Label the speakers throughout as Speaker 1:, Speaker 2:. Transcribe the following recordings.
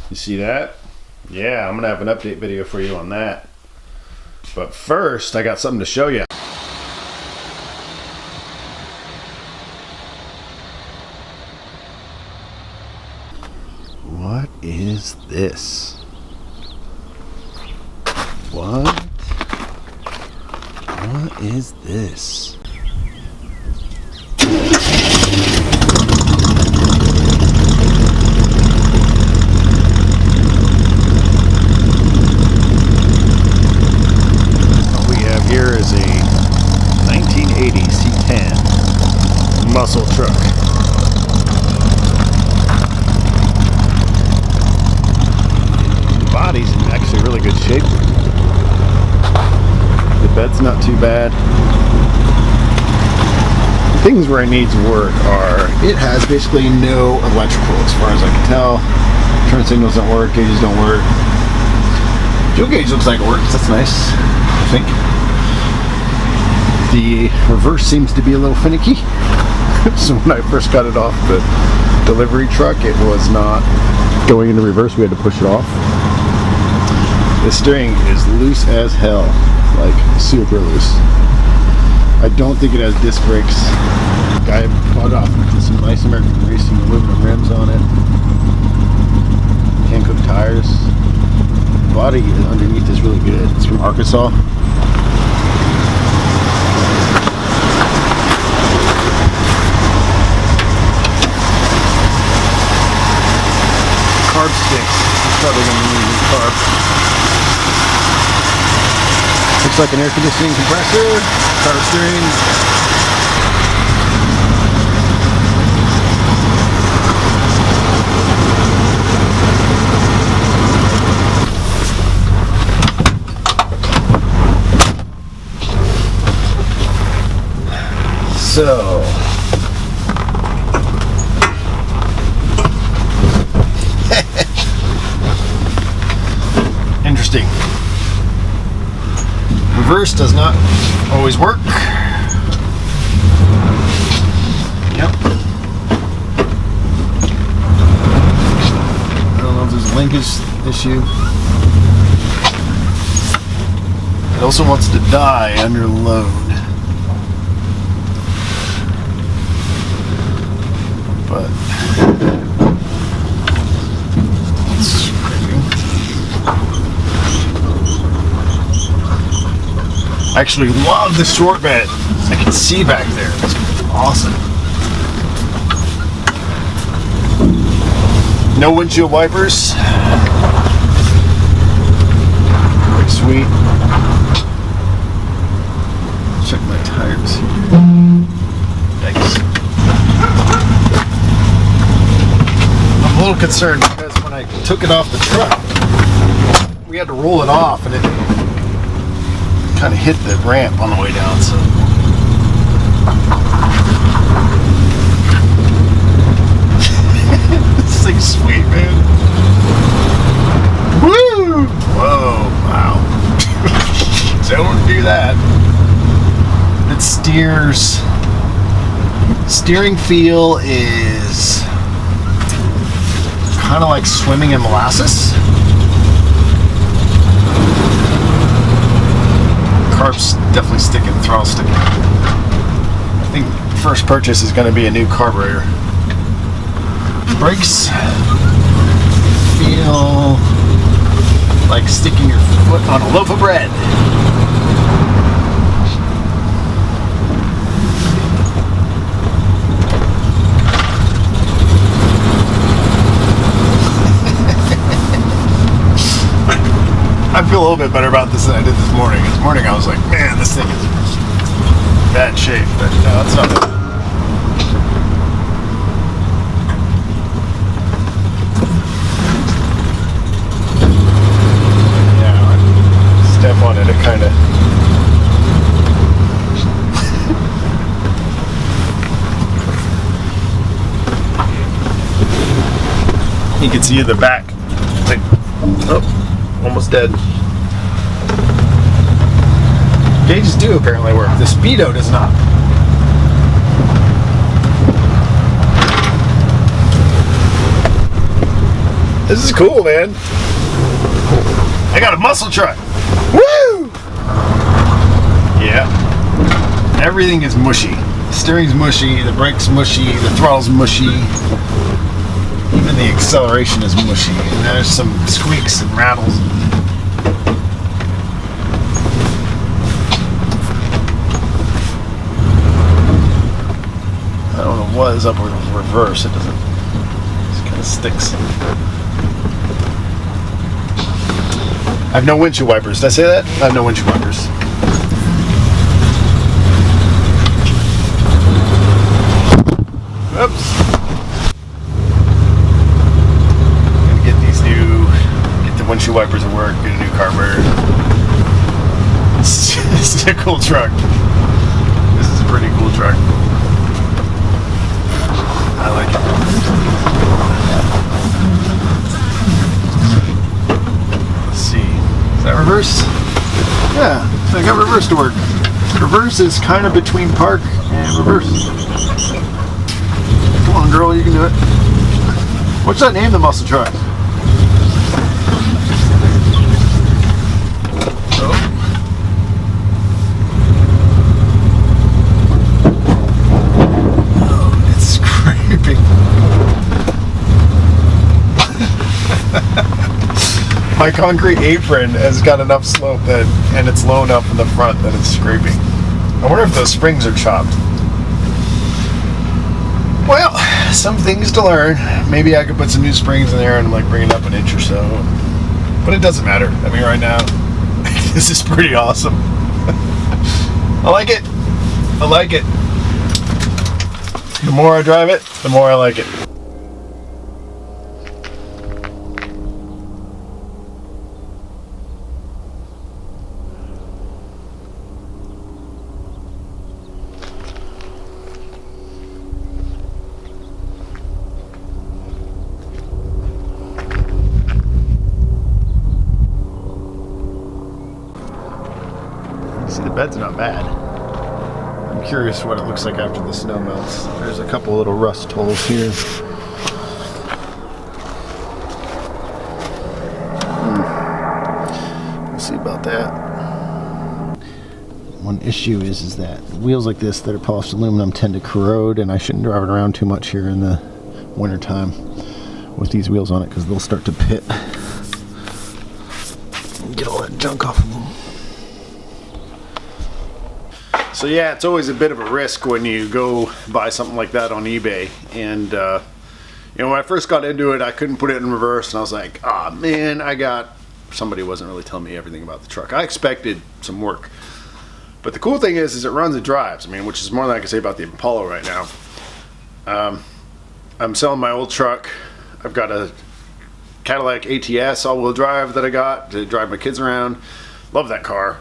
Speaker 1: You see that? Yeah, I'm gonna have an update video for you on that. But first, I got something to show you. What is this? What is this? What we have here is a 1980 C10 muscle truck. The body's in actually really good shape. The bed's not too bad. Things where it needs work are, it has basically no electrical as far as I can tell. Turn signals don't work, gauges don't work. Fuel gauge looks like it works, that's nice, I think. The reverse seems to be a little finicky. So when I first got it off the delivery truck, it was not going into reverse, we had to push it off. The steering is loose as hell, like super loose. I don't think it has disc brakes. Guy bought it off with some nice American Racing aluminum rims on it. Hand cooked tires. The body underneath is really good. It's from Arkansas. Carb sticks. It's probably going to need a new carb. Looks like an air conditioning compressor, power steering. So, interesting. Reverse does not always work. Yep. I don't know if there's a linkage issue. It also wants to die under load. But I actually love the short bed. I can see back there. It's awesome. No windshield wipers. Pretty sweet. Check my tires. Yikes. I'm a little concerned because when I took it off the truck, we had to roll it off and it kind of hit the ramp on the way down, so this thing's sweet, man. Woo! Whoa, wow. Don't do that. It steers. Steering feel is kind of like swimming in molasses. Carb's definitely sticking, throttle sticking. I think first purchase is going to be a new carburetor. Brakes feel like sticking your foot on a loaf of bread. I feel a little bit better about this than I did this morning. This morning I was like, man, this thing is in bad shape, but no, it's not bad. Yeah, I step on it, it kind of you can see the back. It's like, oh, almost dead. Gauges do apparently work. The Speedo does not. This is cool, man. I got a muscle truck. Woo! Yeah. Everything is mushy. The steering's mushy, the brake's mushy, the throttle's mushy. Even the acceleration is mushy. And there's some squeaks and rattles. I don't know what is up with reverse. It doesn't. It kind of sticks. I have no windshield wipers. Did I say that? I have no windshield wipers. Oops. Gonna get these get the windshield wipers at work, get a new carburetor. This is a cool truck. This is a pretty cool truck. I like it. Let's see. Is that reverse? Yeah, I got reverse to work. Reverse is kind of between park and reverse. Come on, girl, you can do it. What's that name, the muscle truck? My concrete apron has got enough slope and it's low enough in the front that it's scraping. I wonder if those springs are chopped. Well, some things to learn. Maybe I could put some new springs in there and like bring it up an inch or so. But it doesn't matter. I mean, right now, this is pretty awesome. I like it. I like it. The more I drive it, the more I like it. See, the bed's not bad. I'm curious what it looks like after the snow melts. There's a couple little rust holes here. We'll see about that. One issue is that wheels like this that are polished aluminum tend to corrode, and I shouldn't drive it around too much here in the winter time with these wheels on it because they'll start to pit. Get all that junk off of them. So yeah, it's always a bit of a risk when you go buy something like that on eBay. And you know, when I first got into it, I couldn't put it in reverse, and I was like, ah, man, somebody wasn't really telling me everything about the truck. I expected some work. But the cool thing is it runs and drives. I mean, which is more than I can say about the Impala right now. I'm selling my old truck. I've got a Cadillac ATS all-wheel drive that I got to drive my kids around. Love that car.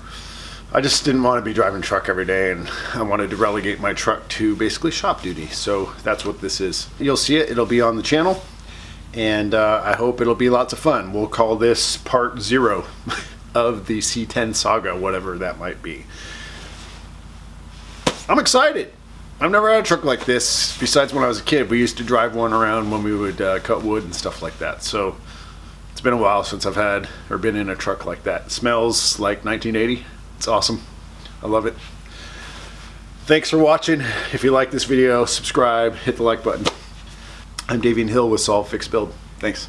Speaker 1: I just didn't want to be driving a truck every day, and I wanted to relegate my truck to basically shop duty. So that's what this is. You'll see it. It'll be on the channel, and I hope it'll be lots of fun. We'll call this part 0 of the C10 saga, whatever that might be. I'm excited. I've never had a truck like this. Besides when I was a kid, we used to drive one around when we would cut wood and stuff like that. So it's been a while since I've had or been in a truck like that. It smells like 1980. It's awesome. I love it. Thanks for watching. If you like this video, subscribe, hit the like button. I'm Davian Hill with Solve Fix Build. Thanks.